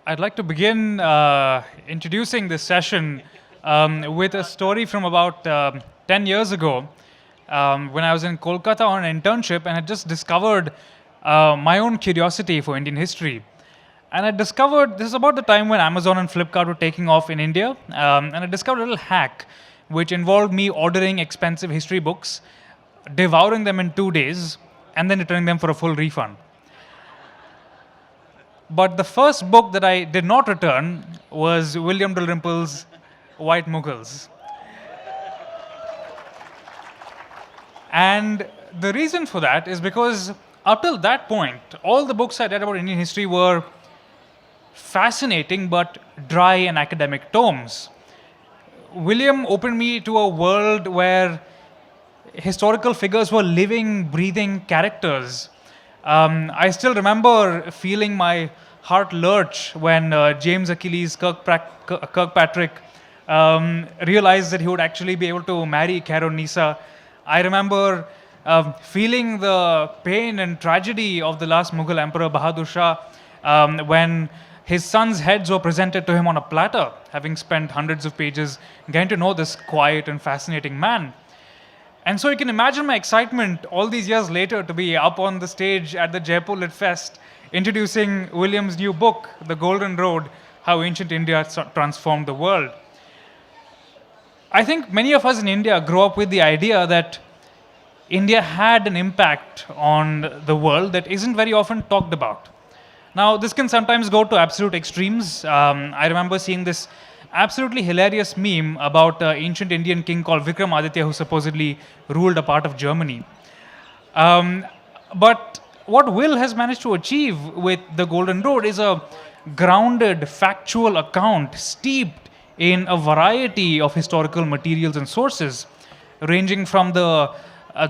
I'd like to begin introducing this session with a story from about 10 years ago when I was in Kolkata on an internship and had just discovered my own curiosity for Indian history. And I discovered this is about the time when Amazon and Flipkart were taking off in India. And I discovered a little hack which involved me ordering expensive history books, devouring them in 2 days, and then returning them for a full refund. But the first book that I did not return was William Dalrymple's White Mughals. And the reason for that is because up till that point, all the books I read about Indian history were fascinating but dry and academic tomes. William opened me to a world where historical figures were living, breathing characters. I still remember feeling my heart lurch when James Achilles Kirkpatrick realized that he would actually be able to marry Caronisa. I remember feeling the pain and tragedy of the last Mughal emperor Bahadur Shah when his sons' heads were presented to him on a platter, having spent hundreds of pages getting to know this quiet and fascinating man. And so you can imagine my excitement all these years later to be up on the stage at the Jaipur Lit Fest introducing William's new book, The Golden Road, How Ancient India Transformed the World. I think many of us in India grew up with the idea that India had an impact on the world that isn't very often talked about. Now, this can sometimes go to absolute extremes. I remember seeing this absolutely hilarious meme about an ancient Indian king called Vikramaditya who supposedly ruled a part of Germany. But what Will has managed to achieve with The Golden Road is a grounded, factual account steeped in a variety of historical materials and sources, ranging from the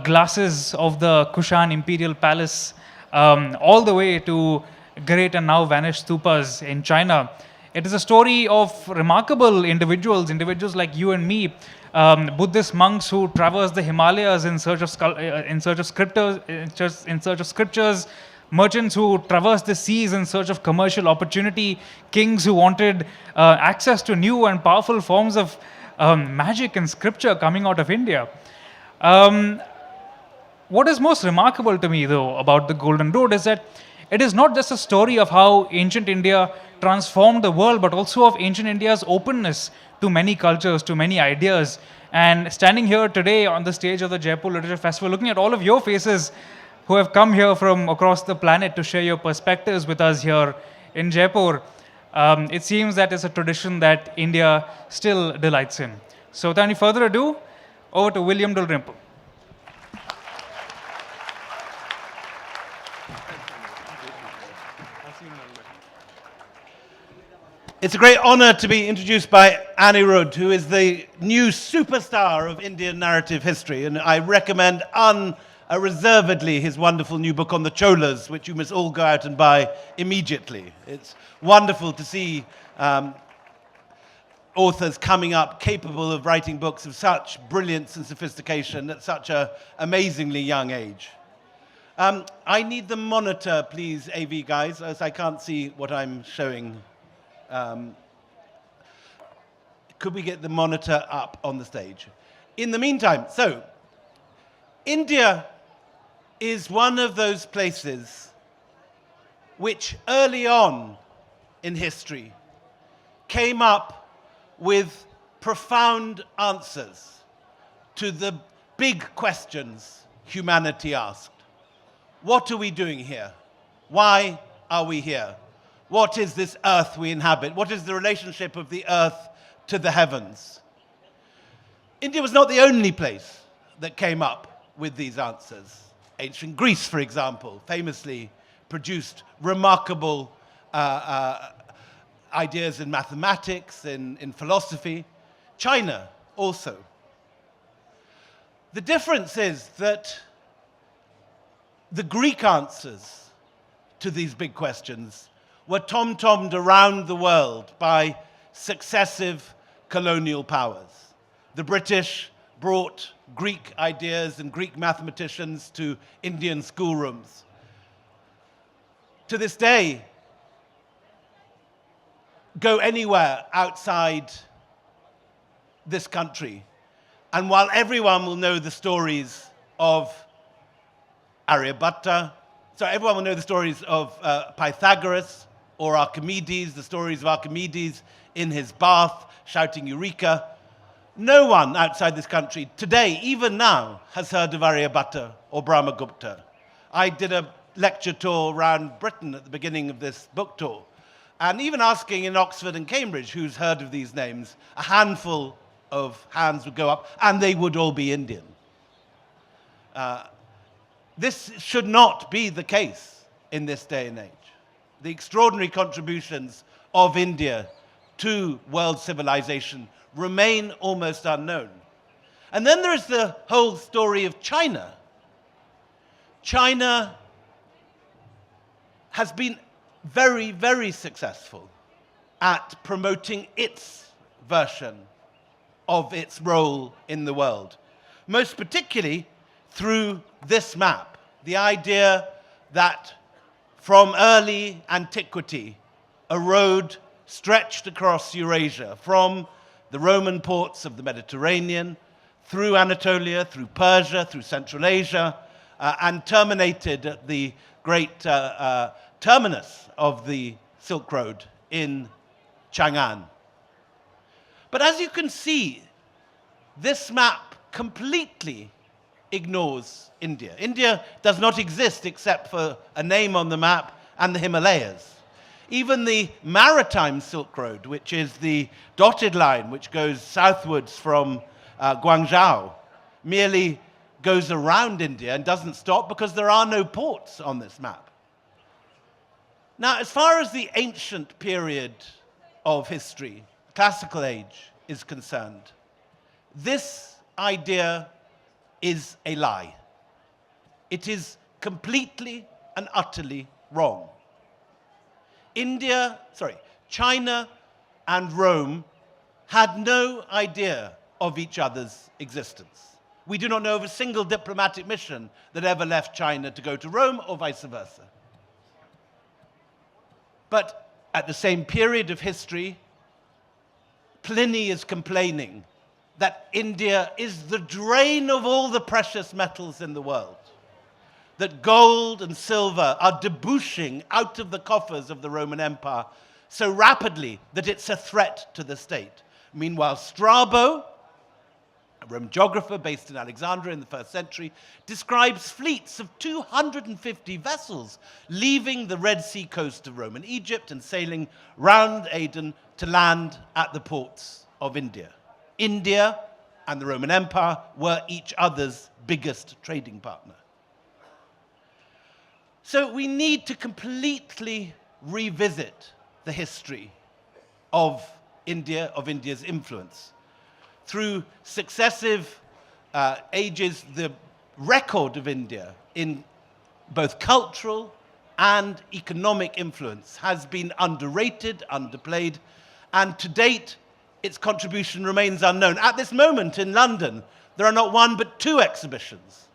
glasses of the Kushan imperial palace all the way to great and now vanished stupas in China. It is a story of remarkable individuals like you and me, Buddhist monks who traverse the Himalayas in search of scriptures, merchants who traverse the seas in search of commercial opportunity, kings who wanted access to new and powerful forms of magic and scripture coming out of India. What is most remarkable to me, though, about the Golden Road is that it is not just a story of how ancient India transformed the world, but also of ancient India's openness to many cultures, to many ideas. And standing here today on the stage of the Jaipur Literature Festival, looking at all of your faces who have come here from across the planet to share your perspectives with us here in Jaipur, it seems that it's a tradition that India still delights in. So without any further ado, over to William Dalrymple. It's a great honor to be introduced by Anirudh, who is the new superstar of Indian narrative history. And I recommend unreservedly his wonderful new book on the Cholas, which you must all go out and buy immediately. It's wonderful to see authors coming up capable of writing books of such brilliance and sophistication at such an amazingly young age. I need the monitor, please, AV guys, as I can't see what I'm showing. Could we get the monitor up on the stage? In the meantime, so India is one of those places which early on in history came up with profound answers to the big questions humanity asked. What are we doing here? Why are we here? What is this earth we inhabit? What is the relationship of the earth to the heavens? India was not the only place that came up with these answers. Ancient Greece, for example, famously produced remarkable ideas in mathematics, in philosophy. China also. The difference is that the Greek answers to these big questions were tom-tommed around the world by successive colonial powers. The British brought Greek ideas and Greek mathematicians to Indian schoolrooms. To this day, go anywhere outside this country. And while everyone will know the stories of Aryabhatta, so everyone will know the stories of Pythagoras or Archimedes, the stories of Archimedes in his bath shouting Eureka, no one outside this country today, even now, has heard of Aryabhatta or Brahmagupta. I did a lecture tour around Britain at the beginning of this book tour, and even asking in Oxford and Cambridge who's heard of these names, a handful of hands would go up, and they would all be Indian. This should not be the case in this day and age. The extraordinary contributions of India to world civilization remain almost unknown. And then there is the whole story of China. China has been very, very successful at promoting its version of its role in the world, most particularly through this map, the idea that from early antiquity, a road stretched across Eurasia, from the Roman ports of the Mediterranean, through Anatolia, through Persia, through Central Asia, and terminated at the great terminus of the Silk Road in Chang'an. But as you can see, this map completely ignores India. India does not exist except for a name on the map and the Himalayas. Even the maritime Silk Road, which is the dotted line which goes southwards from Guangzhou, merely goes around India and doesn't stop because there are no ports on this map. Now, as far as the ancient period of history, classical age, is concerned, this idea is a lie. It is completely and utterly wrong. China and Rome had no idea of each other's existence. We do not know of a single diplomatic mission that ever left China to go to Rome or vice versa. But at the same period of history, Pliny is complaining that India is the drain of all the precious metals in the world, that gold and silver are debouching out of the coffers of the Roman Empire so rapidly that it's a threat to the state. Meanwhile, Strabo, a Roman geographer based in Alexandria in the 1st century, describes fleets of 250 vessels leaving the Red Sea coast of Roman Egypt and sailing round Aden to land at the ports of India. India and the Roman Empire were each other's biggest trading partner. So we need to completely revisit the history of India, of India's influence. Through successive ages, the record of India in both cultural and economic influence has been underrated, underplayed, and to date, its contribution remains unknown. At this moment in London, there are not one but two exhibitions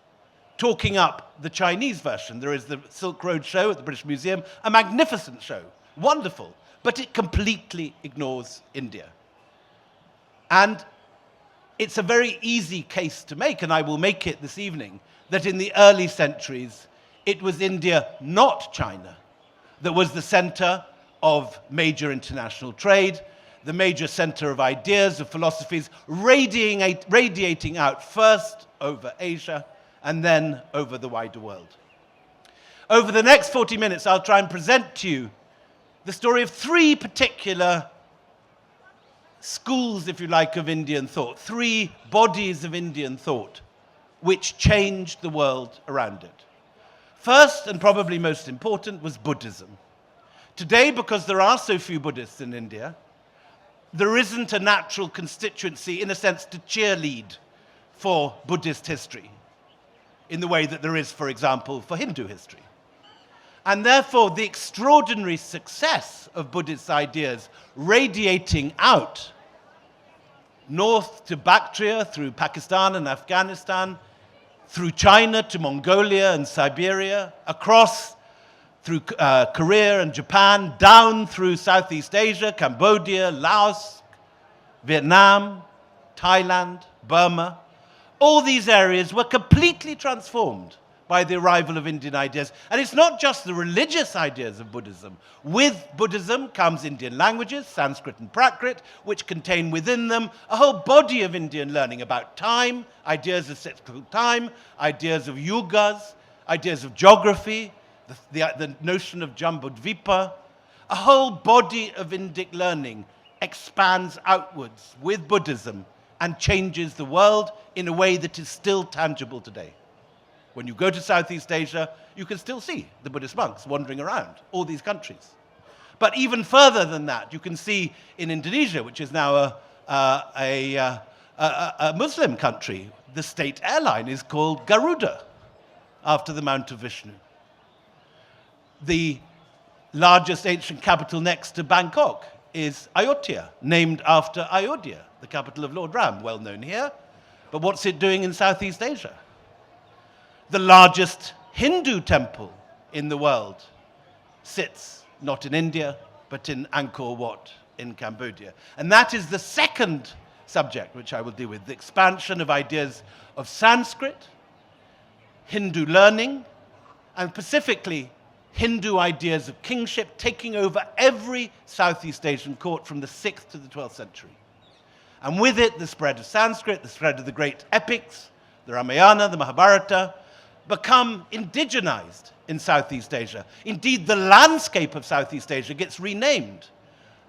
talking up the Chinese version. There is the Silk Road show at the British Museum, a magnificent show, wonderful, but it completely ignores India. And it's a very easy case to make, and I will make it this evening, that in the early centuries, it was India, not China, that was the center of major international trade, the major center of ideas, of philosophies, radiating out first over Asia and then over the wider world. Over the next 40 minutes, I'll try and present to you the story of three particular schools, if you like, of Indian thought, three bodies of Indian thought which changed the world around it. First, and probably most important, was Buddhism. Today, because there are so few Buddhists in India, there isn't a natural constituency, in a sense, to cheerlead for Buddhist history, in the way that there is, for example, for Hindu history. And therefore, the extraordinary success of Buddhist ideas radiating out north to Bactria, through Pakistan and Afghanistan, through China to Mongolia and Siberia, across through Korea and Japan, down through Southeast Asia, Cambodia, Laos, Vietnam, Thailand, Burma. All these areas were completely transformed by the arrival of Indian ideas. And it's not just the religious ideas of Buddhism. With Buddhism comes Indian languages, Sanskrit and Prakrit, which contain within them a whole body of Indian learning about time, ideas of cyclical time, ideas of yugas, ideas of geography, the notion of Jambudvipa. A whole body of Indic learning expands outwards with Buddhism and changes the world in a way that is still tangible today. When you go to Southeast Asia, you can still see the Buddhist monks wandering around all these countries. But even further than that, you can see in Indonesia, which is now a Muslim country, the state airline is called Garuda, after the Mount of Vishnu. The largest ancient capital next to Bangkok is Ayodhya, named after Ayodhya, the capital of Lord Ram, well known here. But what's it doing in Southeast Asia? The largest Hindu temple in the world sits not in India, but in Angkor Wat in Cambodia. And that is the second subject which I will deal with, the expansion of ideas of Sanskrit, Hindu learning, and specifically Hindu ideas of kingship taking over every Southeast Asian court from the 6th to the 12th century. And with it, the spread of Sanskrit, the spread of the great epics, the Ramayana, the Mahabharata, become indigenized in Southeast Asia. Indeed, the landscape of Southeast Asia gets renamed.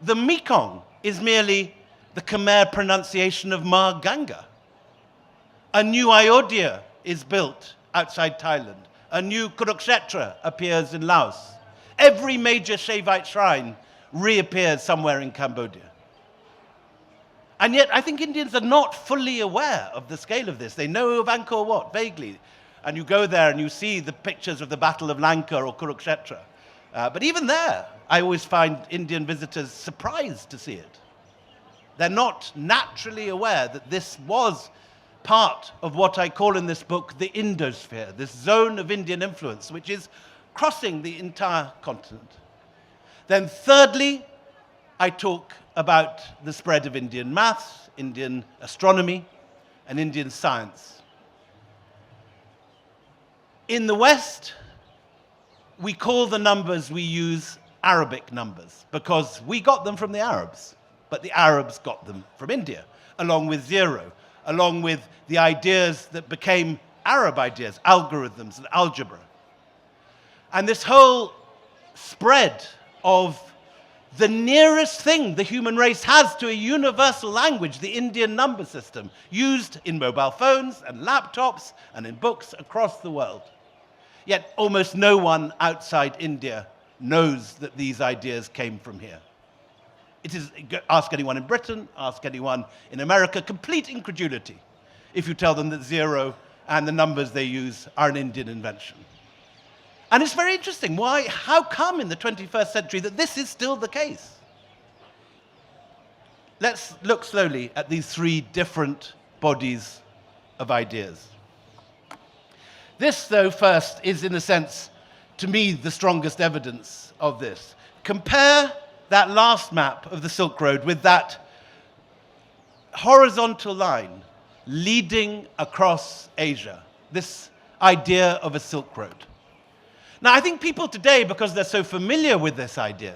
The Mekong is merely the Khmer pronunciation of Ma Ganga. A new Ayodhya is built outside Thailand. A new Kurukshetra appears in Laos. Every major Shaivite shrine reappears somewhere in Cambodia. And yet, I think Indians are not fully aware of the scale of this. They know of Angkor Wat, vaguely. And you go there and you see the pictures of the Battle of Lanka or Kurukshetra. But even there, I always find Indian visitors surprised to see it. They're not naturally aware that this was part of what I call in this book the Indosphere, this zone of Indian influence, which is crossing the entire continent. Then thirdly, I talk about the spread of Indian maths, Indian astronomy, and Indian science. In the West, we call the numbers we use Arabic numbers because we got them from the Arabs, but the Arabs got them from India, along with zero, along with the ideas that became Arab ideas, algorithms and algebra. And this whole spread of the nearest thing the human race has to a universal language, the Indian number system, used in mobile phones and laptops and in books across the world. Yet almost no one outside India knows that these ideas came from here. It is, ask anyone in Britain, ask anyone in America, complete incredulity if you tell them that zero and the numbers they use are an Indian invention. And it's very interesting. Why? How come in the 21st century that this is still the case? Let's look slowly at these three different bodies of ideas. This, though, first is, in a sense, to me, the strongest evidence of this. Compare that last map of the Silk Road with that horizontal line leading across Asia, this idea of a Silk Road. Now, I think people today, because they're so familiar with this idea,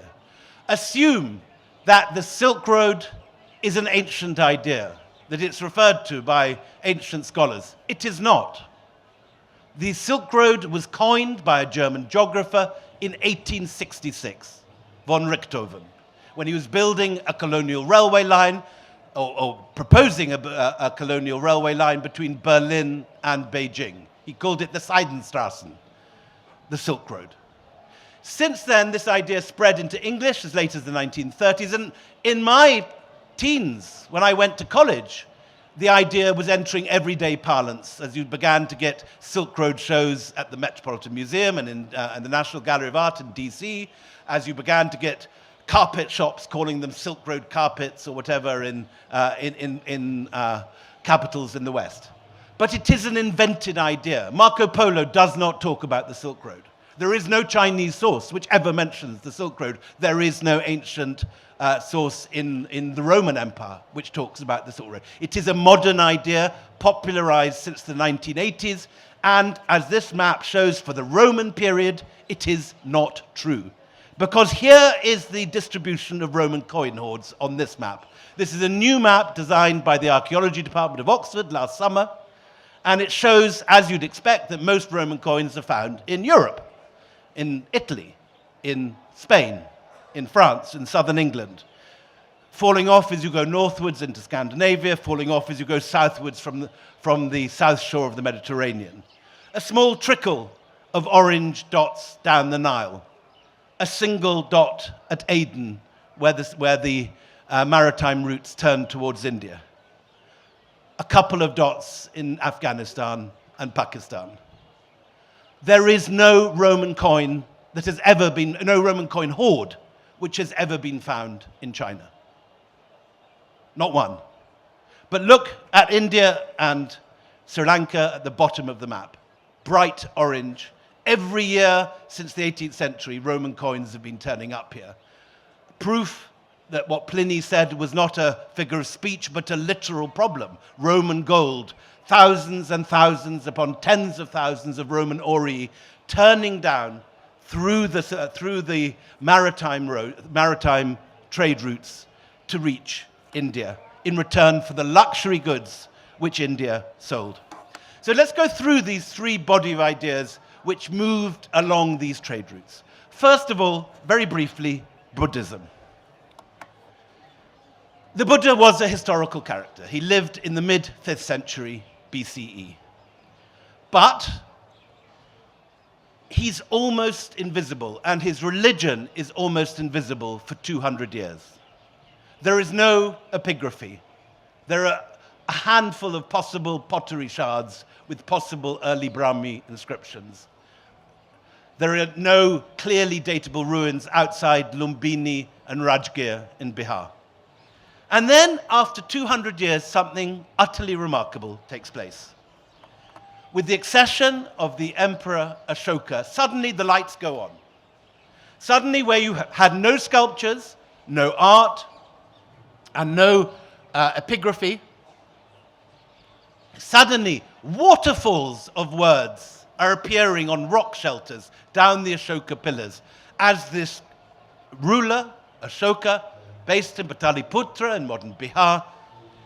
assume that the Silk Road is an ancient idea, that it's referred to by ancient scholars. It is not. The Silk Road was coined by a German geographer in 1866, von Richthofen, when he was building a colonial railway line, or proposing a colonial railway line between Berlin and Beijing. He called it the Seidenstraßen, the Silk Road. Since then, this idea spread into English as late as the 1930s, and in my teens, when I went to college, the idea was entering everyday parlance as you began to get Silk Road shows at the Metropolitan Museum and in the National Gallery of Art in DC, as you began to get carpet shops calling them Silk Road carpets or whatever in capitals in the West. But it is an invented idea. Marco Polo does not talk about the Silk Road. There is no Chinese source which ever mentions the Silk Road. There is no ancient source in the Roman Empire which talks about the Silk Road. It is a modern idea, popularized since the 1980s, and as this map shows for the Roman period, it is not true. Because here is the distribution of Roman coin hoards on this map. This is a new map designed by the Archaeology Department of Oxford last summer, and it shows, as you'd expect, that most Roman coins are found in Europe, in Italy, in Spain, in France, in southern England. Falling off as you go northwards into Scandinavia, falling off as you go southwards from the south shore of the Mediterranean. A small trickle of orange dots down the Nile. A single dot at Aden, where the maritime routes turn towards India. A couple of dots in Afghanistan and Pakistan. There is no Roman coin that has ever been, no Roman coin hoard which has ever been found in China. Not one. But look at India and Sri Lanka at the bottom of the map. Bright orange. Every year since the 18th century, Roman coins have been turning up here. Proof that what Pliny said was not a figure of speech, but a literal problem. Roman gold, thousands and thousands upon tens of thousands of Roman aurei turning down through the maritime trade routes to reach India in return for the luxury goods which India sold. So let's go through these three body of ideas which moved along these trade routes. First of all, very briefly, Buddhism. The Buddha was a historical character. He lived in the mid-5th century BCE. But he's almost invisible, and his religion is almost invisible for 200 years. There is no epigraphy. There are a handful of possible pottery shards with possible early Brahmi inscriptions. There are no clearly datable ruins outside Lumbini and Rajgir in Bihar. And then, after 200 years, something utterly remarkable takes place. With the accession of the Emperor Ashoka, suddenly the lights go on. Suddenly, where you had no sculptures, no art, and no epigraphy, suddenly waterfalls of words are appearing on rock shelters down the Ashoka pillars as this ruler, Ashoka, based in Pataliputra in modern Bihar,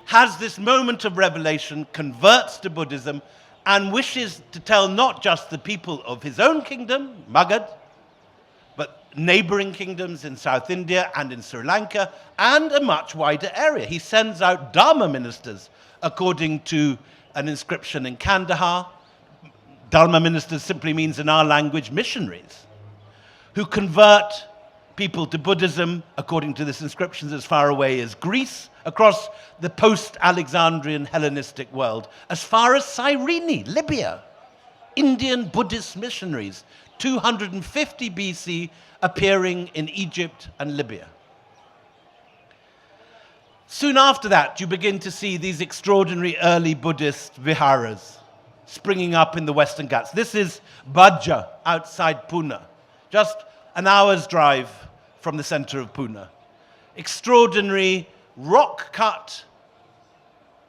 has this moment of revelation, converts to Buddhism, and wishes to tell not just the people of his own kingdom, Magad, but neighboring kingdoms in South India and in Sri Lanka, and a much wider area. He sends out Dharma ministers, according to an inscription in Kandahar. Dharma ministers simply means, in our language, missionaries, who convert people to Buddhism, according to this inscription, as far away as Greece, across the post-Alexandrian Hellenistic world, as far as Cyrene, Libya. Indian Buddhist missionaries, 250 BC, appearing in Egypt and Libya. Soon after that, you begin to see these extraordinary early Buddhist viharas springing up in the Western Ghats. This is Bajja, outside Pune, just an hour's drive from the center of Pune. Extraordinary, rock-cut,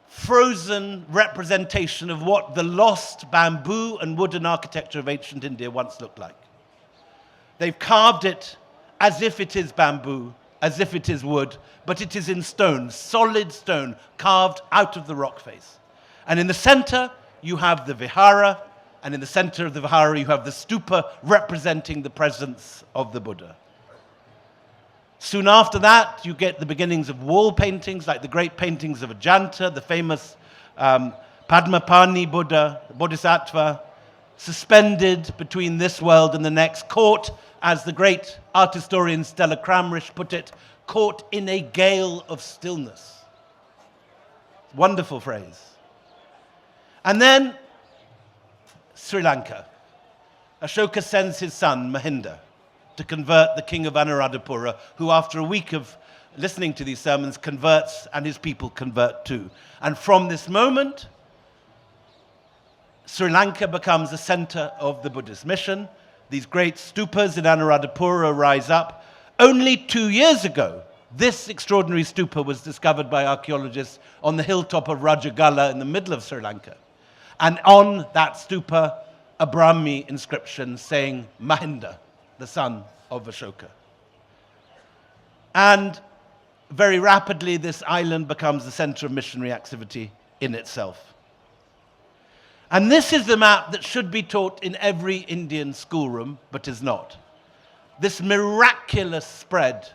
frozen representation of what the lost bamboo and wooden architecture of ancient India once looked like. They've carved it as if it is bamboo, as if it is wood, but it is in stone, solid stone, carved out of the rock face. And in the center, you have the vihara, and in the center of the vihara, you have the stupa representing the presence of the Buddha. Soon after that, you get the beginnings of wall paintings, like the great paintings of Ajanta, the famous Padmapani Buddha, Bodhisattva, suspended between this world and the next, caught, as the great art historian Stella Kramrisch put it, caught in a gale of stillness. Wonderful phrase. And then Sri Lanka. Ashoka sends his son, Mahinda, to convert the king of Anuradhapura, who after a week of listening to these sermons converts, and his people convert too. And from this moment, Sri Lanka becomes the center of the Buddhist mission. These great stupas in Anuradhapura rise up. Only 2 years ago, this extraordinary stupa was discovered by archaeologists on the hilltop of Rajagala in the middle of Sri Lanka. And on that stupa, a Brahmi inscription saying Mahinda, the son of Ashoka. And very rapidly, this island becomes the center of missionary activity in itself. And this is the map that should be taught in every Indian schoolroom, but is not. This miraculous spread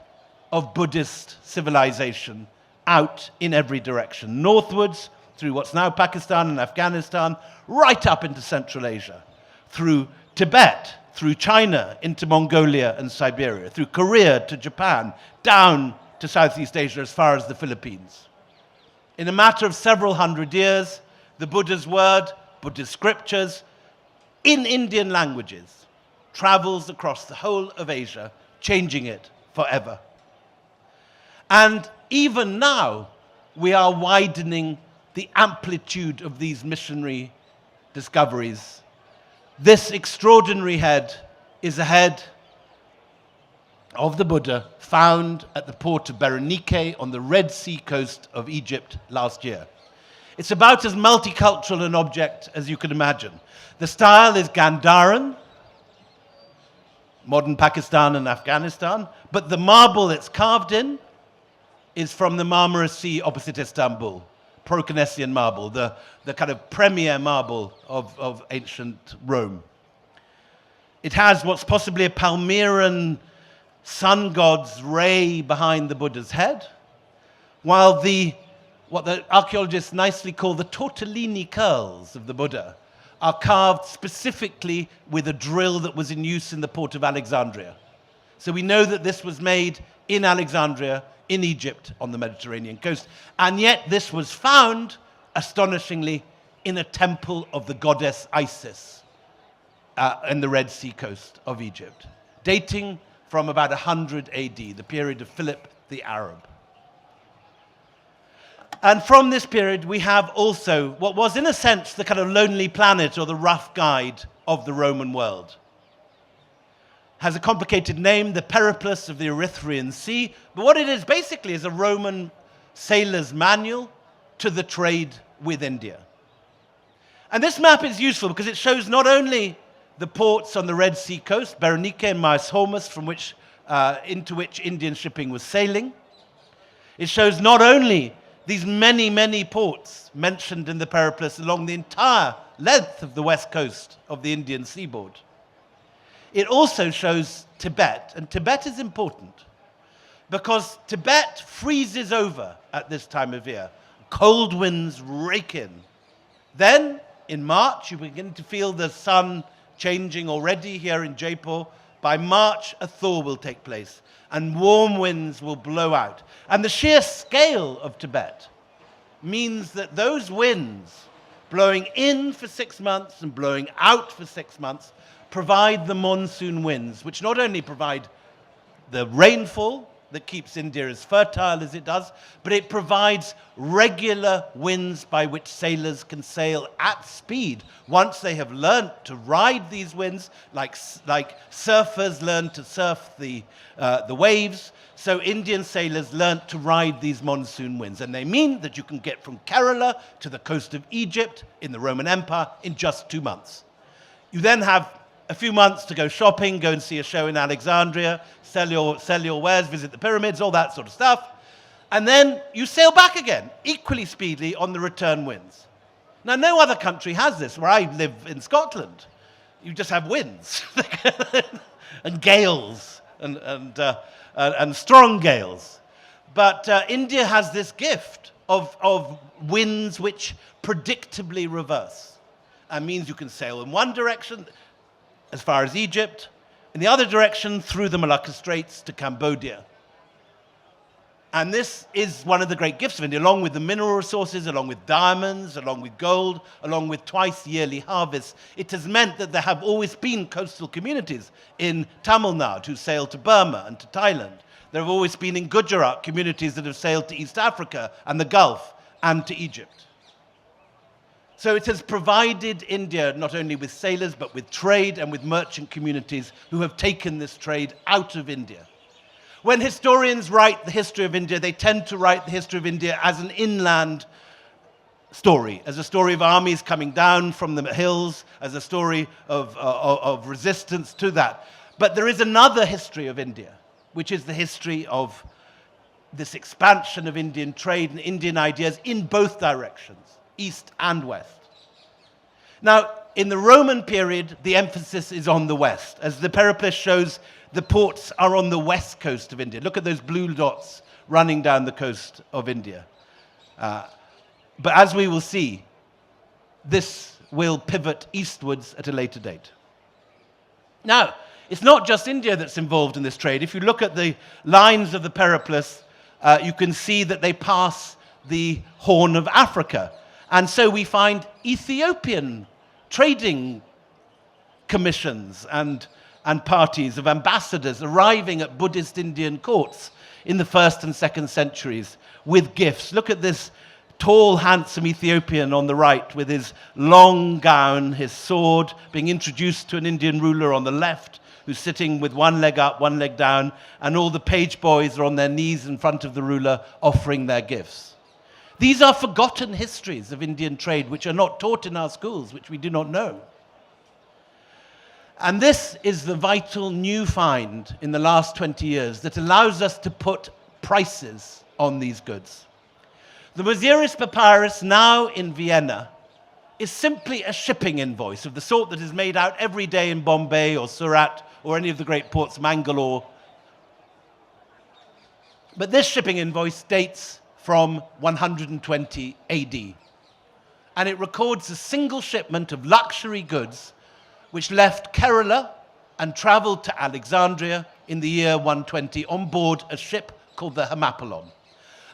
of Buddhist civilization out in every direction, northwards through what's now Pakistan and Afghanistan, right up into Central Asia, through Tibet, through China into Mongolia and Siberia, through Korea to Japan, down to Southeast Asia as far as the Philippines. In a matter of several hundred years, the Buddha's word, Buddhist scriptures, in Indian languages, travels across the whole of Asia, changing it forever. And even now, we are widening the amplitude of these missionary discoveries. This extraordinary head is a head of the Buddha found at the port of Berenike on the Red Sea coast of Egypt last year. It's about as multicultural an object as you can imagine. The style is Gandharan, modern Pakistan and Afghanistan, but the marble it's carved in is from the Marmara Sea opposite Istanbul, Proconnesian marble, the kind of premier marble of ancient Rome. It has what's possibly a Palmyran sun god's ray behind the Buddha's head, while what the archaeologists nicely call the tortellini curls of the Buddha are carved specifically with a drill that was in use in the port of Alexandria. So we know that this was made in Alexandria, in Egypt, on the Mediterranean coast. And yet this was found, astonishingly, in a temple of the goddess Isis in the Red Sea coast of Egypt, dating from about 100 AD, the period of Philip the Arab. And from this period, we have also what was, in a sense, the kind of Lonely Planet or the rough guide of the Roman world. Has a complicated name, the Periplus of the Erythraean Sea, but what it is basically is a Roman sailor's manual to the trade with India. And this map is useful because it shows not only the ports on the Red Sea coast, Berenike and Myos Hormuz, into which Indian shipping was sailing. It shows not only these many, many ports mentioned in the Periplus along the entire length of the west coast of the Indian seaboard. It also shows Tibet, and Tibet is important because Tibet freezes over at this time of year. Cold winds rake in. Then, in March, you begin to feel the sun changing already here in Jaipur. By March, a thaw will take place, and warm winds will blow out. And the sheer scale of Tibet means that those winds blowing in for 6 months and blowing out for 6 months provide the monsoon winds, which not only provide the rainfall that keeps India as fertile as it does, but it provides regular winds by which sailors can sail at speed once they have learnt to ride these winds, like surfers learn to surf the waves. So Indian sailors learnt to ride these monsoon winds, and they mean that you can get from Kerala to the coast of Egypt in the Roman Empire in just 2 months. You then have a few months to go shopping, go and see a show in Alexandria, sell your wares, visit the pyramids, all that sort of stuff. And then you sail back again, equally speedily on the return winds. Now, no other country has this. Where I live in Scotland, you just have winds and gales and strong gales. But India has this gift of winds which predictably reverse. That means you can sail in one direction, as far as Egypt, in the other direction through the Malacca Straits to Cambodia. And this is one of the great gifts of India, along with the mineral resources, along with diamonds, along with gold, along with twice yearly harvests. It has meant that there have always been coastal communities in Tamil Nadu who sail to Burma and to Thailand. There have always been in Gujarat communities that have sailed to East Africa and the Gulf and to Egypt. So it has provided India not only with sailors, but with trade and with merchant communities who have taken this trade out of India. When historians write the history of India, they tend to write the history of India as an inland story, as a story of armies coming down from the hills, as a story of resistance to that. But there is another history of India, which is the history of this expansion of Indian trade and Indian ideas in both directions, east and west. Now, in the Roman period, the emphasis is on the west. As the Periplus shows, the ports are on the west coast of India. Look at those blue dots running down the coast of India. But as we will see, this will pivot eastwards at a later date. Now, it's not just India that's involved in this trade. If you look at the lines of the Periplus, you can see that they pass the Horn of Africa. And so we find Ethiopian trading commissions and parties of ambassadors arriving at Buddhist Indian courts in the 1st and 2nd centuries with gifts. Look at this tall, handsome Ethiopian on the right with his long gown, his sword, being introduced to an Indian ruler on the left, who's sitting with one leg up, one leg down, and all the page boys are on their knees in front of the ruler offering their gifts. These are forgotten histories of Indian trade which are not taught in our schools, which we do not know. And this is the vital new find in the last 20 years that allows us to put prices on these goods. The Mosiris Papyrus, now in Vienna, is simply a shipping invoice of the sort that is made out every day in Bombay or Surat or any of the great ports, Mangalore. But this shipping invoice dates from 120 AD. And it records a single shipment of luxury goods which left Kerala and traveled to Alexandria in the year 120 on board a ship called the Hamapollon.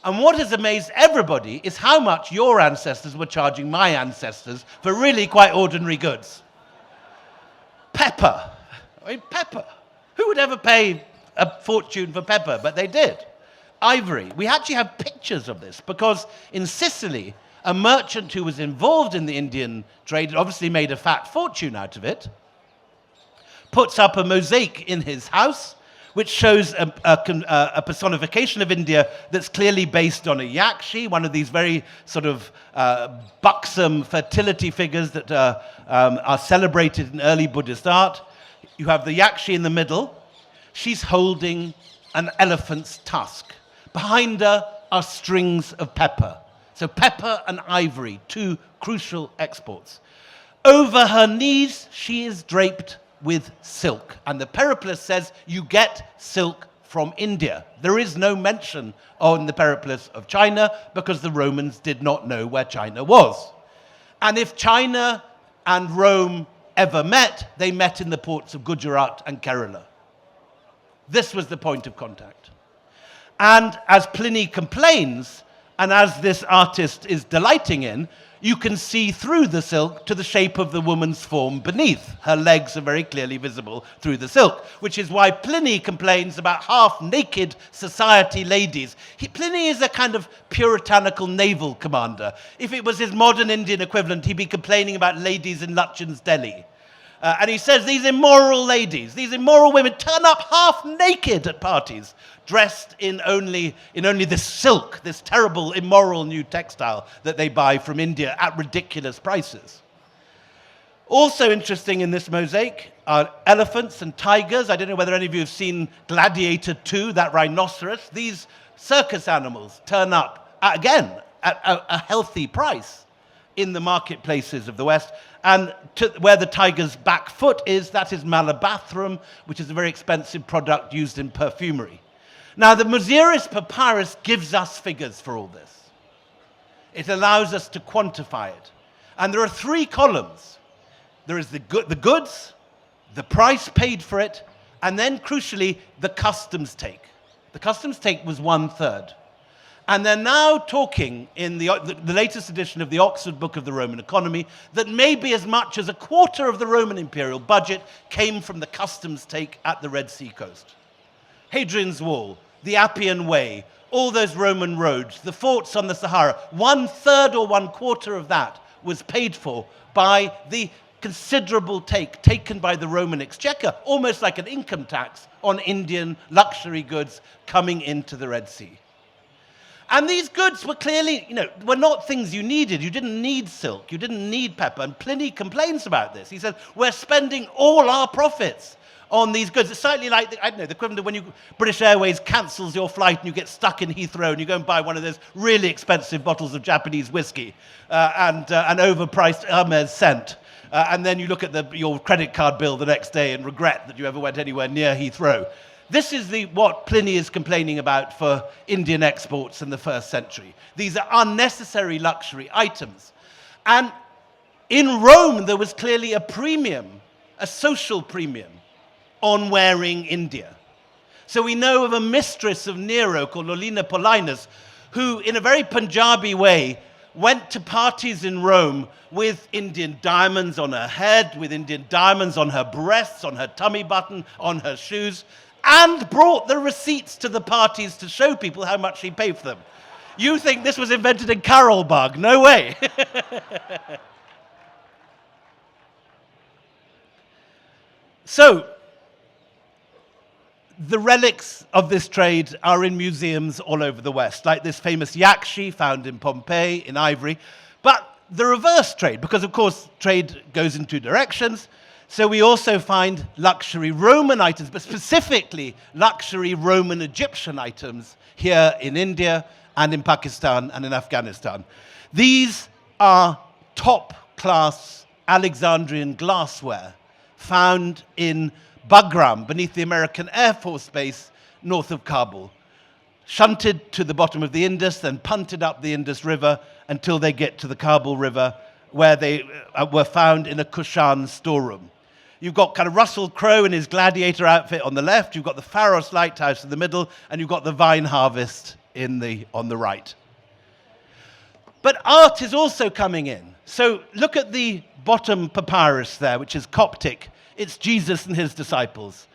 And what has amazed everybody is how much your ancestors were charging my ancestors for really quite ordinary goods. Pepper. I mean, pepper. Who would ever pay a fortune for pepper? But they did. Ivory. We actually have pictures of this because in Sicily, a merchant who was involved in the Indian trade, obviously made a fat fortune out of it, puts up a mosaic in his house which shows a personification of India that's clearly based on a yakshi, one of these very sort of buxom fertility figures that are celebrated in early Buddhist art. You have the yakshi in the middle. She's holding an elephant's tusk. Behind her are strings of pepper. So pepper and ivory, two crucial exports. Over her knees, she is draped with silk. And the Periplus says you get silk from India. There is no mention on the Periplus of China because the Romans did not know where China was. And if China and Rome ever met, they met in the ports of Gujarat and Kerala. This was the point of contact. And as Pliny complains, and as this artist is delighting in, you can see through the silk to the shape of the woman's form beneath. Her legs are very clearly visible through the silk, which is why Pliny complains about half-naked society ladies. Pliny is a kind of puritanical naval commander. If it was his modern Indian equivalent, he'd be complaining about ladies in Luchin's Delhi. And he says these immoral ladies, these immoral women turn up half naked at parties, dressed in only this silk, this terrible, immoral new textile that they buy from India at ridiculous prices. Also interesting in this mosaic are elephants and tigers. I don't know whether any of you have seen Gladiator 2, that rhinoceros. These circus animals turn up, again, at a healthy price in the marketplaces of the West. And where the tiger's back foot is, that is malabathrum, which is a very expensive product used in perfumery. Now, the Mosiris Papyrus gives us figures for all this. It allows us to quantify it. And there are three columns. There is the goods, the price paid for it, and then, crucially, the customs take. The customs take was 1/3. And they're now talking in the latest edition of the Oxford Book of the Roman Economy that maybe as much as 1/4 of the Roman imperial budget came from the customs take at the Red Sea coast. Hadrian's Wall, the Appian Way, all those Roman roads, the forts on the Sahara, 1/3 or 1/4 of that was paid for by the considerable taken by the Roman exchequer, almost like an income tax on Indian luxury goods coming into the Red Sea. And these goods were clearly, were not things you needed. You didn't need silk, you didn't need pepper. And Pliny complains about this. He says, we're spending all our profits on these goods. It's slightly like, the equivalent of when British Airways cancels your flight and you get stuck in Heathrow and you go and buy one of those really expensive bottles of Japanese whiskey and an overpriced Hermes scent. And then you look at your credit card bill the next day and regret that you ever went anywhere near Heathrow. This is what Pliny is complaining about for Indian exports in the 1st century. These are unnecessary luxury items. And in Rome, there was clearly a premium, a social premium, on wearing India. So we know of a mistress of Nero called Lolina Paulinus, who, in a very Punjabi way, went to parties in Rome with Indian diamonds on her head, with Indian diamonds on her breasts, on her tummy button, on her shoes, and brought the receipts to the parties to show people how much she paid for them. You think this was invented in Carolbag? No way. So, the relics of this trade are in museums all over the West, like this famous yakshi found in Pompeii in ivory. But the reverse trade, because of course trade goes in two directions, so we also find luxury Roman items, but specifically luxury Roman Egyptian items here in India and in Pakistan and in Afghanistan. These are top-class Alexandrian glassware found in Bagram, beneath the American Air Force Base north of Kabul, shunted to the bottom of the Indus, then punted up the Indus River until they get to the Kabul River, where they were found in a Kushan storeroom. You've got kind of Russell Crowe in his gladiator outfit on the left, you've got the Pharos Lighthouse in the middle, and you've got the vine harvest on the right. But art is also coming in. So look at the bottom papyrus there, which is Coptic. It's Jesus and his disciples.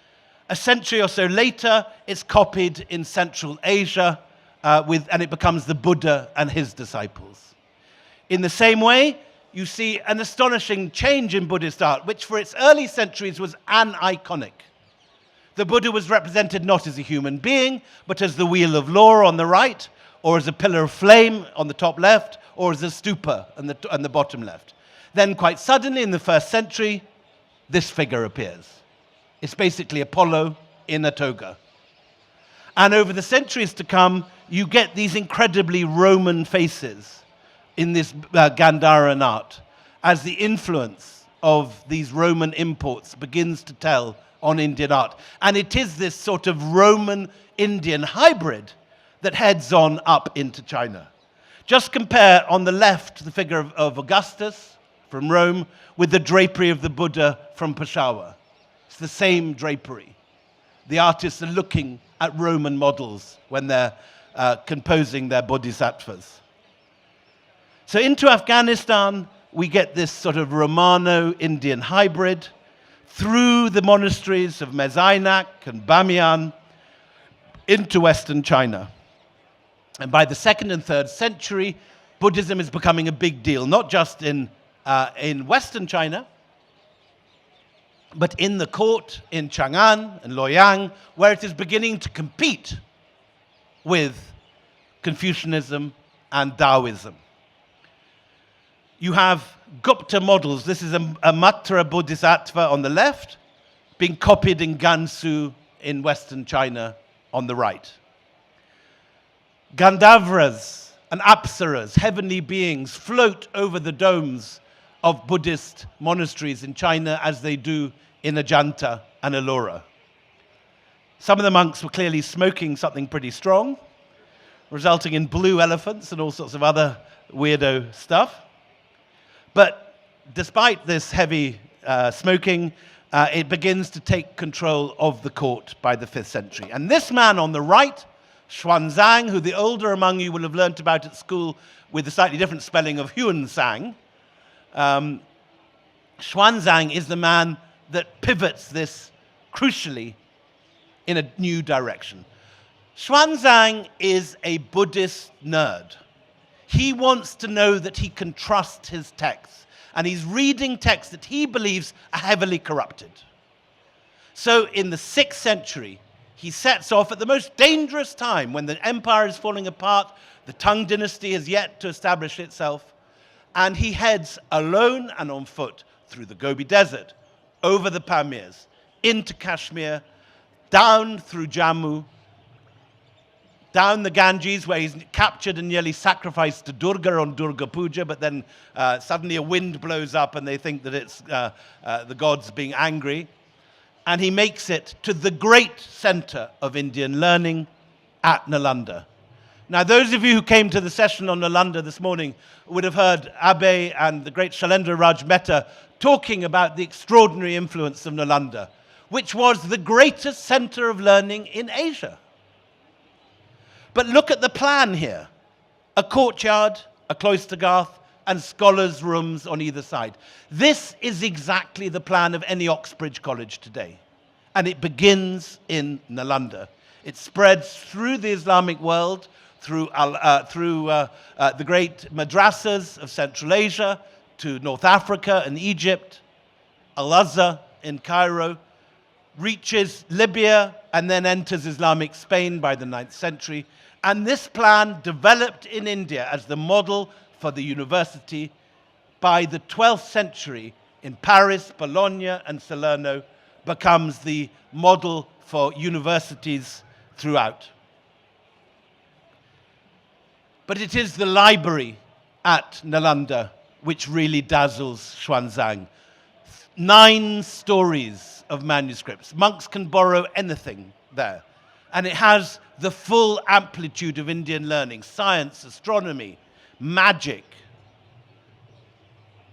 A century or so later, it's copied in Central Asia, and it becomes the Buddha and his disciples. In the same way, you see an astonishing change in Buddhist art, which for its early centuries was aniconic. The Buddha was represented not as a human being, but as the wheel of law on the right, or as a pillar of flame on the top left, or as a stupa on the bottom left. Then quite suddenly, in the 1st century, this figure appears. It's basically Apollo in a toga. And over the centuries to come, you get these incredibly Roman faces in this Gandharan art as the influence of these Roman imports begins to tell on Indian art. And it is this sort of Roman-Indian hybrid that heads on up into China. Just compare on the left the figure of Augustus from Rome with the drapery of the Buddha from Peshawar. It's the same drapery. The artists are looking at Roman models when they're composing their bodhisattvas. So into Afghanistan, we get this sort of Romano-Indian hybrid through the monasteries of Mezainak and Bamiyan into Western China. And by the 2nd and 3rd century, Buddhism is becoming a big deal, not just in Western China, but in the court in Chang'an and Luoyang, where it is beginning to compete with Confucianism and Taoism. You have Gupta models. This is a Matra Bodhisattva on the left, being copied in Gansu in Western China on the right. Gandharvas and Apsaras, heavenly beings, float over the domes of Buddhist monasteries in China as they do in Ajanta and Ellora. Some of the monks were clearly smoking something pretty strong, resulting in blue elephants and all sorts of other weirdo stuff. But despite this heavy smoking, it begins to take control of the court by the 5th century. And this man on the right, Xuanzang, who the older among you will have learnt about at school with a slightly different spelling of Huansang, Xuanzang is the man that pivots this crucially in a new direction. Xuanzang is a Buddhist nerd. He wants to know that he can trust his texts. And he's reading texts that he believes are heavily corrupted. So in the 6th century, he sets off at the most dangerous time when the empire is falling apart, the Tang dynasty has yet to establish itself, and he heads alone and on foot through the Gobi Desert, over the Pamirs, into Kashmir, down through Jammu, down the Ganges, where he's captured and nearly sacrificed to Durga on Durga Puja, but then suddenly a wind blows up and they think that it's the gods being angry. And he makes it to the great center of Indian learning at Nalanda. Now, those of you who came to the session on Nalanda this morning would have heard Abe and the great Shailendra Raj Mehta talking about the extraordinary influence of Nalanda, which was the greatest center of learning in Asia. But look at the plan here. A courtyard, a cloister garth, and scholars' rooms on either side. This is exactly the plan of any Oxbridge college today. And it begins in Nalanda. It spreads through the Islamic world, through the great madrasas of Central Asia, to North Africa and Egypt, Al-Azhar in Cairo, reaches Libya, and then enters Islamic Spain by the 9th century. And this plan, developed in India as the model for the university, by the 12th century in Paris, Bologna, and Salerno, becomes the model for universities throughout. But it is the library at Nalanda which really dazzles Xuanzang. 9 stories of manuscripts. Monks can borrow anything there. And it has the full amplitude of Indian learning, science, astronomy, magic.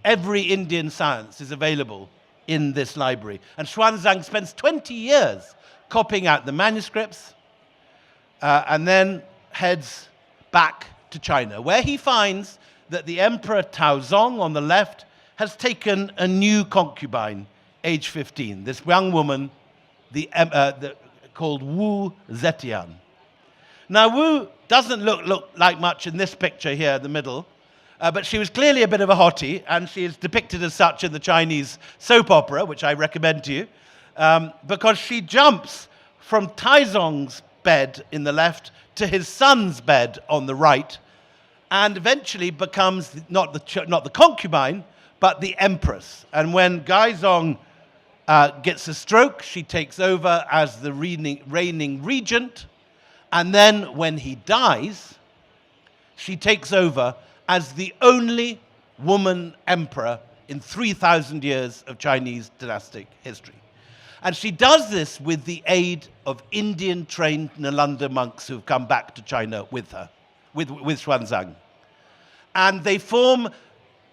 Every Indian science is available in this library. And Xuanzang spends 20 years copying out the manuscripts and then heads back to China, where he finds that the Emperor Taozong on the left has taken a new concubine, age 15, this young woman called Wu Zetian. Now, Wu doesn't look like much in this picture here in the middle, but she was clearly a bit of a hottie, and she is depicted as such in the Chinese soap opera, which I recommend to you, because she jumps from Taizong's bed in the left to his son's bed on the right, and eventually becomes not the concubine, but the empress. And when Gaizong gets a stroke, she takes over as the reigning regent. And then when he dies, she takes over as the only woman emperor in 3,000 years of Chinese dynastic history. And she does this with the aid of Indian-trained Nalanda monks who've come back to China with her, with Xuanzang. And they form,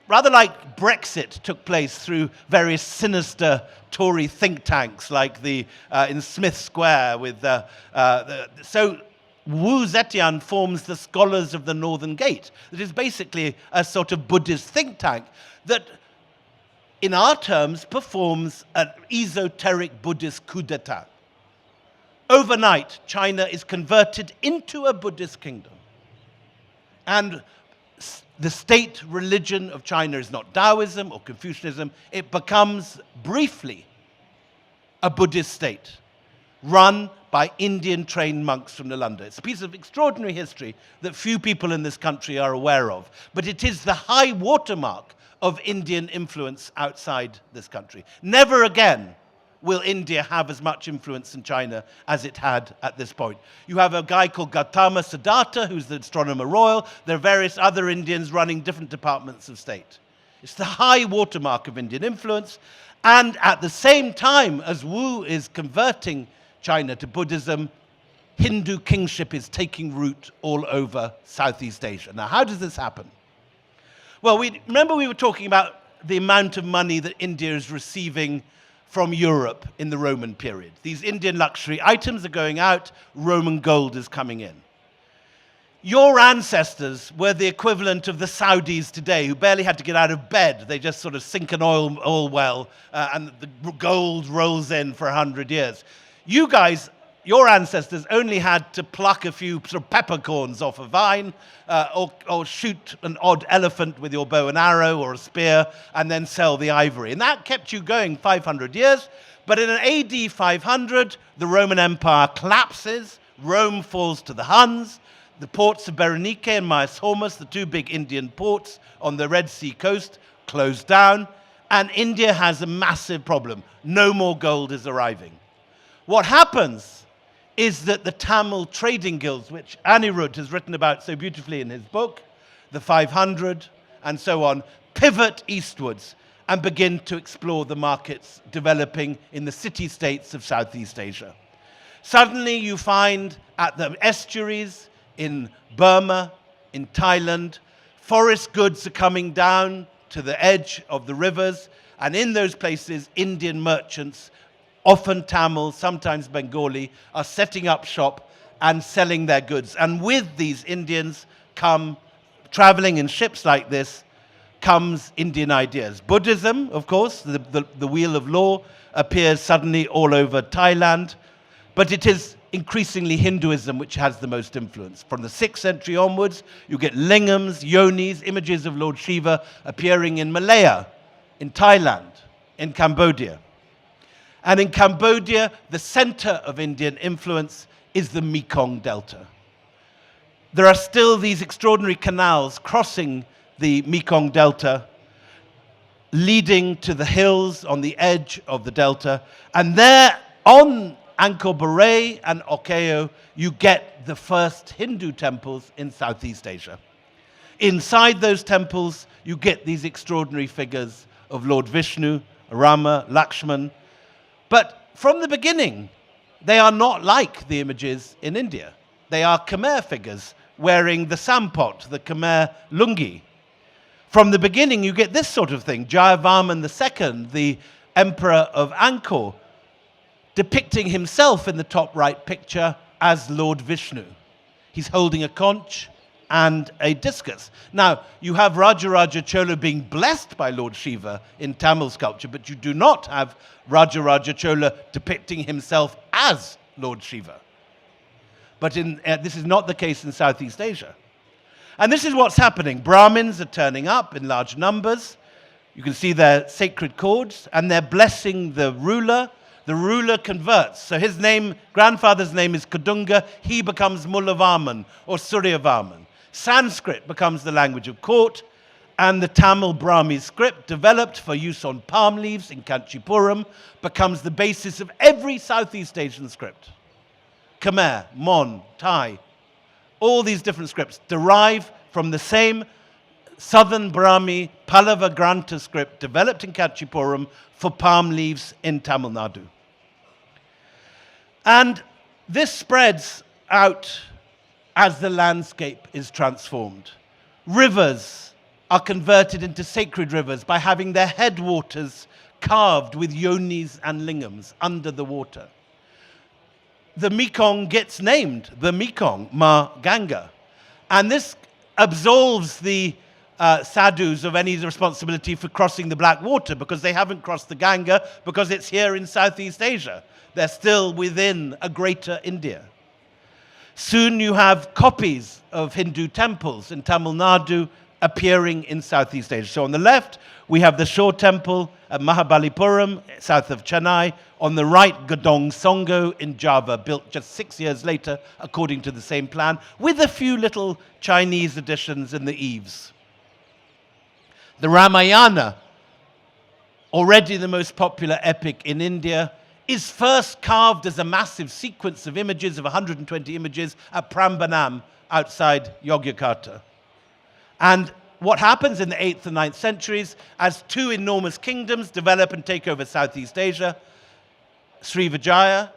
rather like Brexit took place through various sinister Tory think tanks, like in Smith Square. So Wu Zetian forms the Scholars of the Northern Gate. That is basically a sort of Buddhist think tank that, in our terms, performs an esoteric Buddhist coup d'etat. Overnight, China is converted into a Buddhist kingdom. And the state religion of China is not Taoism or Confucianism. It becomes briefly a Buddhist state run by Indian-trained monks from Nalanda. It's a piece of extraordinary history that few people in this country are aware of, but it is the high watermark of Indian influence outside this country. Never again will India have as much influence in China as it had at this point. You have a guy called Gautama Siddhartha, who's the astronomer royal. There are various other Indians running different departments of state. It's the high watermark of Indian influence. And at the same time as Wu is converting China to Buddhism, Hindu kingship is taking root all over Southeast Asia. Now, how does this happen? Well, remember we were talking about the amount of money that India is receiving from Europe in the Roman period. These Indian luxury items are going out, Roman gold is coming in. Your ancestors were the equivalent of the Saudis today, who barely had to get out of bed. They just sort of sink an oil well, and the gold rolls in for 100 years. You guys your ancestors only had to pluck a few sort of peppercorns off a vine, or shoot an odd elephant with your bow and arrow or a spear, and then sell the ivory. And that kept you going 500 years. But in an AD 500, the Roman Empire collapses, Rome falls to the Huns, the ports of Berenike and Myos Hormuz, the two big Indian ports on the Red Sea coast, close down, and India has a massive problem. No more gold is arriving. What happens is that the Tamil trading guilds, which Anirudh has written about so beautifully in his book, the 500 and so on, pivot eastwards and begin to explore the markets developing in the city-states of Southeast Asia. Suddenly you find at the estuaries in Burma, in Thailand, forest goods are coming down to the edge of the rivers, and in those places Indian merchants, often Tamil, sometimes Bengali, are setting up shop and selling their goods. And with these Indians come, traveling in ships like this, comes Indian ideas. Buddhism, of course, the wheel of law appears suddenly all over Thailand, but it is increasingly Hinduism which has the most influence. From the 6th century onwards, you get lingams, yonis, images of Lord Shiva appearing in Malaya, in Thailand, in Cambodia. And in Cambodia, the center of Indian influence is the Mekong Delta. There are still these extraordinary canals crossing the Mekong Delta, leading to the hills on the edge of the delta. And there, on Angkor Paret and Okeo, you get the first Hindu temples in Southeast Asia. Inside those temples, you get these extraordinary figures of Lord Vishnu, Rama, Lakshman. But from the beginning, they are not like the images in India. They are Khmer figures wearing the sampot, the Khmer lungi. From the beginning, you get this sort of thing. Jayavarman II, the emperor of Angkor, depicting himself in the top right picture as Lord Vishnu. He's holding a conch and a discus. Now, you have Rajaraja Chola being blessed by Lord Shiva in Tamil sculpture, but you do not have Rajaraja Chola depicting himself as Lord Shiva. But this is not the case in Southeast Asia. And this is what's happening. Brahmins are turning up in large numbers. You can see their sacred cords, and they're blessing the ruler. The ruler converts. So his name, grandfather's name is Kadunga. He becomes Mullavarman or Suryavarman. Sanskrit becomes the language of court, and the Tamil Brahmi script, developed for use on palm leaves in Kanchipuram, becomes the basis of every Southeast Asian script. Khmer, Mon, Thai, all these different scripts derive from the same Southern Brahmi Pallava Grantha script developed in Kanchipuram for palm leaves in Tamil Nadu. And this spreads out as the landscape is transformed. Rivers are converted into sacred rivers by having their headwaters carved with yonis and lingams under the water. The Mekong gets named the Mekong, Ma Ganga. And this absolves the sadhus of any responsibility for crossing the Black Water, because they haven't crossed the Ganga because it's here in Southeast Asia. They're still within a greater India. Soon you have copies of Hindu temples in Tamil Nadu appearing in Southeast Asia. So on the left, we have the Shore Temple at Mahabalipuram, south of Chennai. On the right, Gedong Songo in Java, built just 6 years later, according to the same plan, with a few little Chinese additions in the eaves. The Ramayana, already the most popular epic in India, is first carved as a massive sequence of images, of 120 images, at Prambanam outside Yogyakarta. And what happens in the 8th and 9th centuries, as two enormous kingdoms develop and take over Southeast Asia, Srivijaya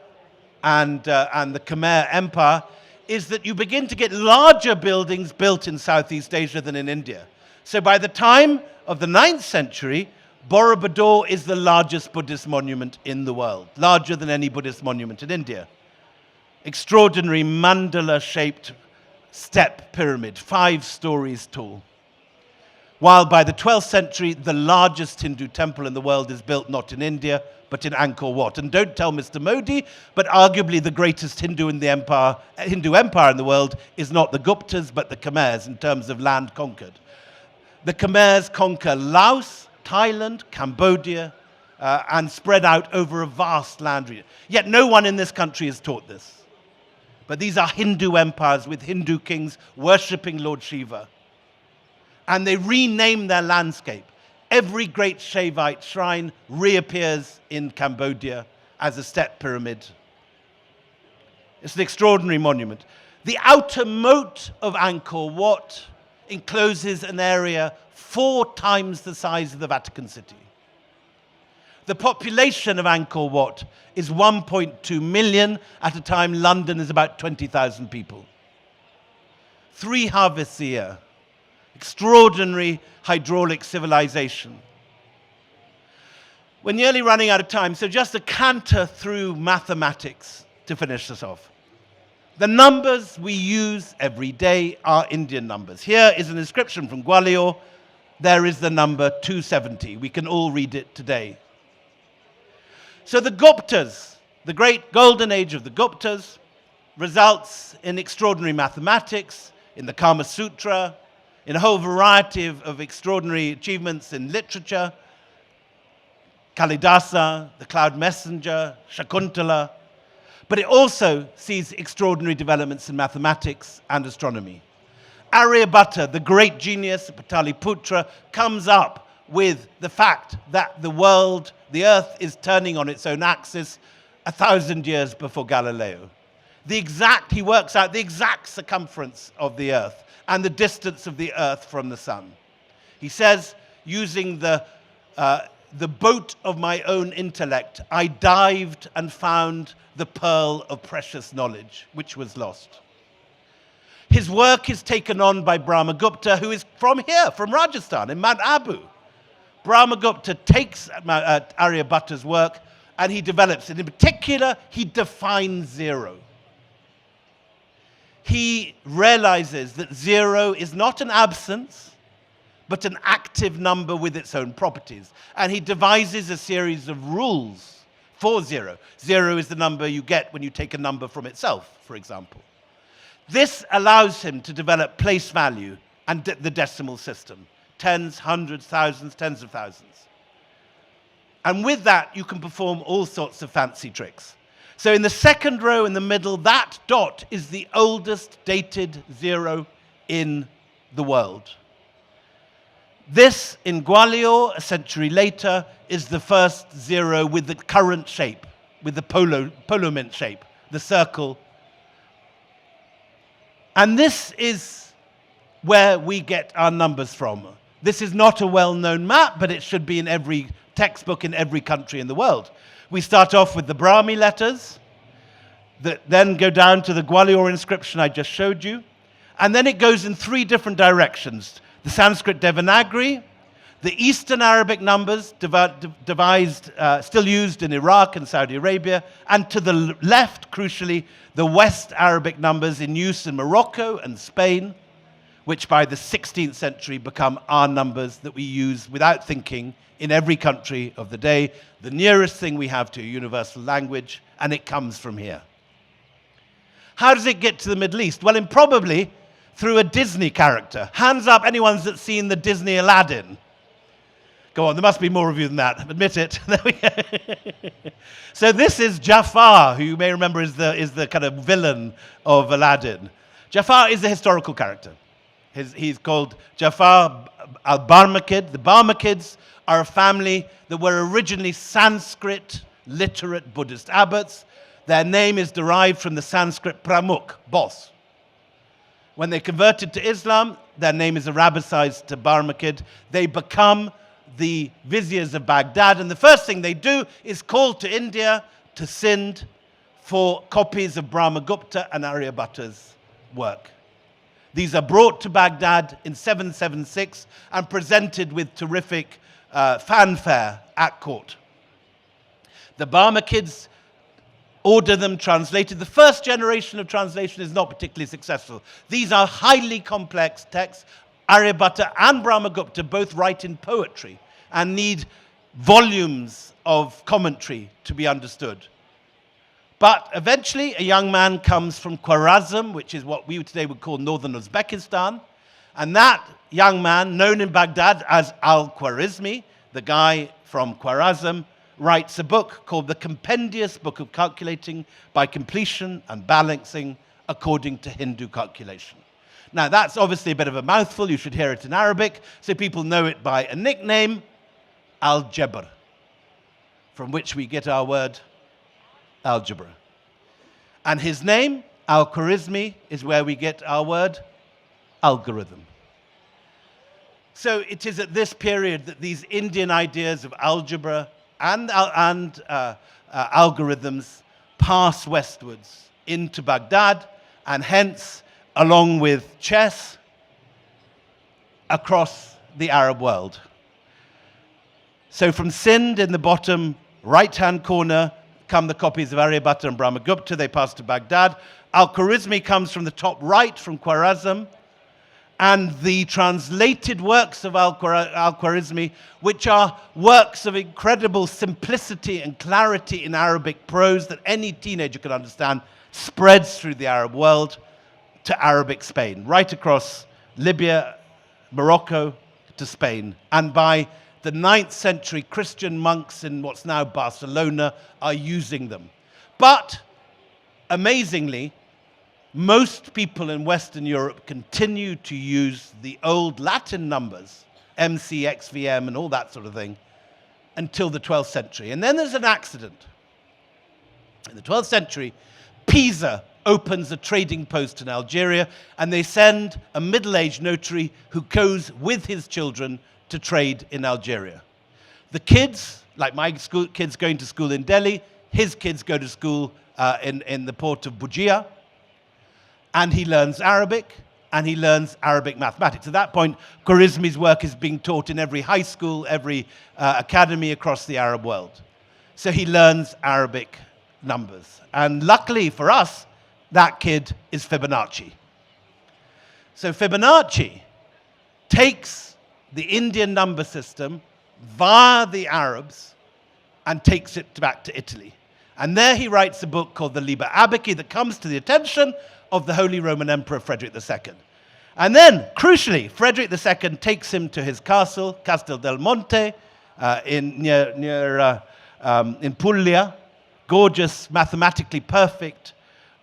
and the Khmer Empire, is that you begin to get larger buildings built in Southeast Asia than in India. So by the time of the 9th century, Borobudur is the largest Buddhist monument in the world, larger than any Buddhist monument in India. Extraordinary mandala-shaped step pyramid, 5 stories tall. While by the 12th century, the largest Hindu temple in the world is built not in India, but but in Angkor Wat. And don't tell Mr. Modi, but arguably the greatest Hindu empire in the world is not the Guptas, but the Khmers in terms of land conquered. The Khmers conquer Laos, Thailand, Cambodia, and spread out over a vast land region. Yet no one in this country is taught this. But these are Hindu empires with Hindu kings worshipping Lord Shiva. And they rename their landscape. Every great Shaivite shrine reappears in Cambodia as a step pyramid. It's an extraordinary monument. The outer moat of Angkor Wat encloses an area 4 times the size of the Vatican City. The population of Angkor Wat is 1.2 million. At a time, London is about 20,000 people. 3 harvests a year. Extraordinary hydraulic civilization. We're nearly running out of time, so just a canter through mathematics to finish this off. The numbers we use every day are Indian numbers. Here is an inscription from Gwalior. There is the number 270. We can all read it today. So the Guptas, the great golden age of the Guptas, results in extraordinary mathematics, in the Kama Sutra, in a whole variety of extraordinary achievements in literature. Kalidasa, the Cloud Messenger, Shakuntala. But it also sees extraordinary developments in mathematics and astronomy. Aryabhatta, the great genius, Pataliputra, comes up with the fact that the world, the Earth, is turning on its own axis 1,000 years before Galileo. He works out the exact circumference of the Earth and the distance of the Earth from the Sun. He says, using the boat of my own intellect, I dived and found the pearl of precious knowledge, which was lost. His work is taken on by Brahmagupta, who is from here, from Rajasthan, in Mount Abu. Brahmagupta takes Aryabhatta's work and he develops it. In particular, he defines zero. He realizes that zero is not an absence, but an active number with its own properties. And he devises a series of rules for zero. Zero is the number you get when you take a number from itself, for example. This allows him to develop place value and the decimal system. Tens, hundreds, thousands, tens of thousands. And with that, you can perform all sorts of fancy tricks. So in the second row in the middle, that dot is the oldest dated zero in the world. This, in Gwalior, a century later, is the first zero with the current shape, with the polo mint shape, the circle. And this is where we get our numbers from. This is not a well-known map, but it should be in every textbook in every country in the world. We start off with the Brahmi letters, that then go down to the Gwalior inscription I just showed you, and then it goes in 3 different directions. The Sanskrit Devanagari, the Eastern Arabic numbers devised, still used in Iraq and Saudi Arabia, and to the left, crucially, the West Arabic numbers in use in Morocco and Spain, which by the 16th century become our numbers that we use without thinking in every country of the day, the nearest thing we have to a universal language, and it comes from here. How does it get to the Middle East? Well, improbably through a Disney character. Hands up, anyone that's seen the Disney Aladdin. Go on, there must be more of you than that. Admit it. There we go. So this is Jafar, who you may remember is the kind of villain of Aladdin. Jafar is a historical character. He's called Jafar al-Barmakid. The Barmakids are a family that were originally Sanskrit literate Buddhist abbots. Their name is derived from the Sanskrit pramukh, boss. When they converted to Islam, their name is Arabicized to Barmakid. They become the viziers of Baghdad, and the first thing they do is call to India, to Sindh, for copies of Brahmagupta and Aryabhatta's work. These are brought to Baghdad in 776 and presented with terrific fanfare at court. The Barmakids order them translated. The first generation of translation is not particularly successful. These are highly complex texts. Aryabhatta and Brahmagupta both write in poetry and need volumes of commentary to be understood. But eventually, a young man comes from Khwarazm, which is what we today would call northern Uzbekistan. And that young man, known in Baghdad as Al-Khwarizmi, the guy from Khwarazm, writes a book called The Compendious Book of Calculating by Completion and Balancing According to Hindu Calculation. Now, that's obviously a bit of a mouthful. You should hear it in Arabic, so people know it by a nickname, Al-Jabr, from which we get our word algebra. And his name, Al-Khwarizmi, is where we get our word algorithm. So it is at this period that these Indian ideas of algebra and algorithms pass westwards into Baghdad, and hence, along with chess, across the Arab world. So from Sind in the bottom right-hand corner come the copies of Aryabhatta and Brahmagupta. They pass to Baghdad. Al-Khwarizmi comes from the top right, from Khwarazm. And the translated works of Al-Khwarizmi, which are works of incredible simplicity and clarity in Arabic prose that any teenager can understand, spreads through the Arab world to Arabic Spain, right across Libya, Morocco to Spain. And by the 9th century, Christian monks in what's now Barcelona are using them. But, amazingly, most people in Western Europe continue to use the old Latin numbers, MC, XVM, and all that sort of thing, until the 12th century. And then there's an accident. In the 12th century, Pisa opens a trading post in Algeria, and they send a middle-aged notary who goes with his children to trade in Algeria. The kids, like my kids going to school in Delhi, his kids go to school in the port of Bujia, and he learns Arabic, and he learns Arabic mathematics. At that point, Khwarizmi's work is being taught in every high school, every academy across the Arab world. So he learns Arabic numbers. And luckily for us, that kid is Fibonacci. So Fibonacci takes the Indian number system via the Arabs and takes it back to Italy. And there he writes a book called the Liber Abaci that comes to the attention of the Holy Roman Emperor Frederick II. And then, crucially, Frederick II takes him to his castle, Castel del Monte, in Puglia, gorgeous, mathematically perfect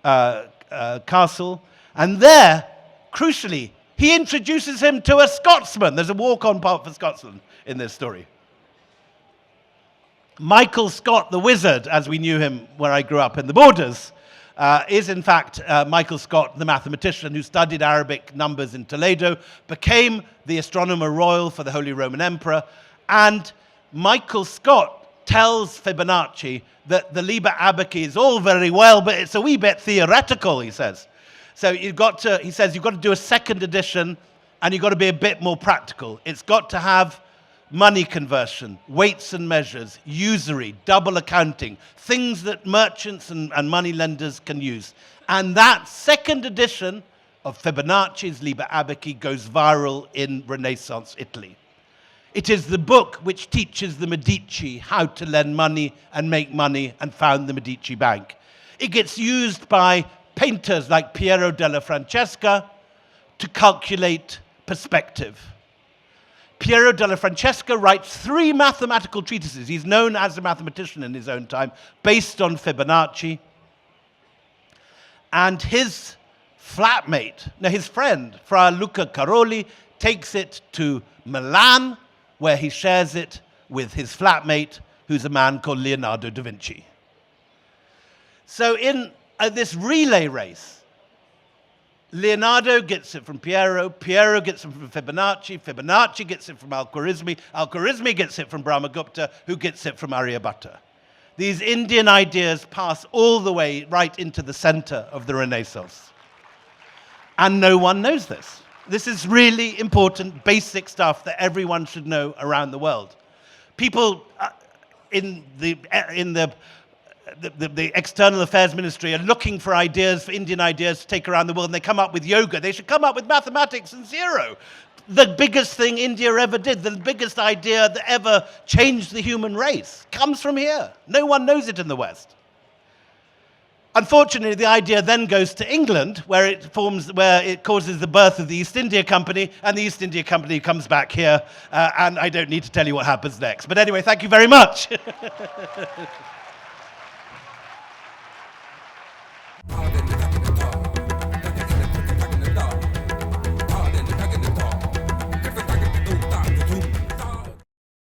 castle. And there, crucially, he introduces him to a Scotsman. There's a walk-on part for Scotland in this story. Michael Scott, the wizard, as we knew him where I grew up in the Borders, is in fact Michael Scott, the mathematician who studied Arabic numbers in Toledo, became the astronomer royal for the Holy Roman Emperor, and Michael Scott tells Fibonacci that the Liber Abaci is all very well, but it's a wee bit theoretical, he says. So he says, you've got to do a second edition, and you've got to be a bit more practical. It's got to have money conversion, weights and measures, usury, double accounting, things that merchants and money lenders can use. And that second edition of Fibonacci's Liber Abaci goes viral in Renaissance Italy. It is the book which teaches the Medici how to lend money and found the Medici Bank. It gets used by painters like Piero della Francesca to calculate perspective. Piero della Francesca writes 3 mathematical treatises. He's known as a mathematician in his own time, based on Fibonacci. And his flatmate, his friend, Fra Luca Caroli, takes it to Milan, where he shares it with his flatmate, who's a man called Leonardo da Vinci. So in this relay race, Leonardo gets it from Piero, Piero gets it from Fibonacci, Fibonacci gets it from Al-Khwarizmi, Al-Khwarizmi gets it from Brahmagupta, who gets it from Aryabhatta. These Indian ideas pass all the way right into the center of the Renaissance. And no one knows this. This is really important, basic stuff that everyone should know around the world. People in the External Affairs Ministry are looking for ideas, for Indian ideas to take around the world, and they come up with yoga. They should come up with mathematics and zero. the biggest thing India ever did, the biggest idea that ever changed the human race, comes from here. No one knows it in the West. Unfortunately, the idea then goes to England, where it causes the birth of the East India Company, and the East India Company comes back here, and I don't need to tell you what happens next. But anyway, thank you very much.